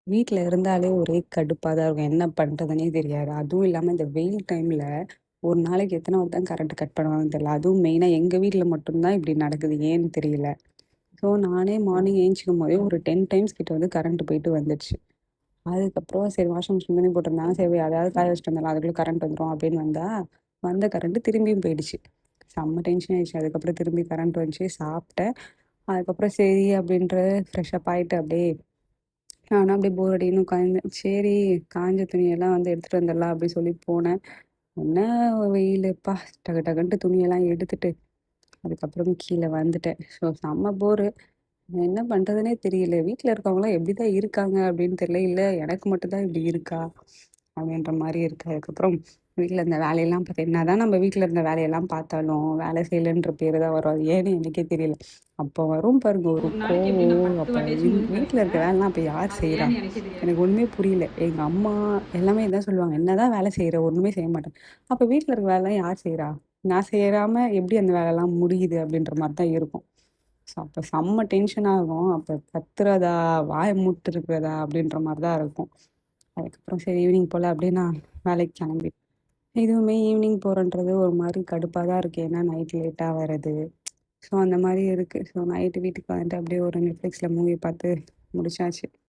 வீட்ல இருந்தாலே ஒரே கடுப்பா தான் இருக்கும். என்ன பண்றதுன்னே தெரியாது. அதுவும் இல்லாம இந்த வெயில் டைம்ல ஒரு நாளைக்கு எத்தன வாட்டி தான் கரண்ட் கட் பண்ணுவாங்கன்னு தெரியல. அதுவும் மெயினா எங்க வீட்ல மட்டும் தான் இப்படி நடக்குது. ஏன்னு தெரியல. ஸோ நானே மார்னிங் ஏந்திச்சிக்கும்போதே ஒரு 10 டைம்ஸ் கிட்ட வந்து கரண்ட் போயிட்டு வந்துடுச்சு. அதுக்கப்புறம் சரி வாஷிங் மிஷின் துணி போட்டிருந்தாங்க. சரி அதாவது காய வச்சுட்டு வந்துடலாம். அதுக்குள்ள கரண்ட் வந்துரும் அப்படின்னு வந்தா, வந்த கரண்ட் திரும்பியும் போயிடுச்சு. செம்ம டென்ஷன் ஆயிடுச்சு. அதுக்கப்புறம் திரும்பி கரண்ட் வந்துச்சு. சாப்பிட்டேன். அதுக்கப்புறம் சரி அப்படின்ட்டு ஃப்ரெஷ் அப் ஆயிட்டு அப்படியே நானும் அப்படியே போர் அடிக்குன்னு உட்காந்தேன். சரி காஞ்ச துணியெல்லாம் வந்து எடுத்துட்டு வந்துடலாம் அப்படி சொல்லி போனேன். என்ன வெயிலுப்பா! டக டகன்ட்டு துணியெல்லாம் எடுத்துட்டு, அதுக்கப்புறம் கீழ வந்துட்டேன். ஸோ செம்ம போரு. என்ன பண்றதுன்னே தெரியல. வீட்ல இருக்கவங்கலாம் எப்படிதான் இருக்காங்க அப்படின்னு தெரியல. இல்ல எனக்கு மட்டும் தான் இப்படி இருக்கா? அப்படின்ற மாரி இருக்கு. அதுக்கப்புறம் வீட்ல இருந்த வேலையெல்லாம் பாத்து என்னதான் நம்ம வீட்ல இருந்த வேலையெல்லாம் பார்த்தாலும், வேலை செய்யலன்ற பேரு தான் வரும். அது ஏன்னு எனக்கே தெரியல. அப்போ வரும் பாருங்க ஒரு ஒரு நாளைக்கு எப்படி நான் கோவம். 10 அப்ப வாட்டியாச்சும் முறுக்கு வீட்ல கடிப்பேன். இருக்க வேலைலாம் அப்ப யார் அது செய்றா? ஏன்னு எனக்கே தெரியாது. எனக்கு ஒண்ணுமே புரியல. எங்க அம்மா எல்லாமே இதான் சொல்லுவாங்க. "என்னதான் வேலை செய்ற? ஒண்ணுமே செய்ய மாட்டேன்." அப்ப வீட்ல இருக்க வேலைலாம் யார் செய்றா? நான் செய்யாம எப்படி அந்த வேலைலாம் முடியுது? அப்படின்ற மாரி தான் இருக்கும். அப்ப செம்ம டென்ஷன் ஆகும். அப்ப கத்துறதா, வாய மூடிட்டு இருக்கிறதா அப்படின்ற மாரி தான் இருக்கும். அதுக்கப்புறம் சரி ஈவினிங் போல அப்படியே நான் வேலைக்கு கிளம்பிட்டேன். இதுவுமே ஈவினிங் போறன்றது ஒரு மாரி கடுப்பா தான் இருக்கு. ஏன்னா நைட் லேட்டா வரது. ஸோ அந்த மாரி இருக்கு. ஸோ நைட்டு வீட்டுக்கு வந்துட்டு அப்படியே ஒரு Netflixல மூவி பார்த்து முடிச்சாச்சு.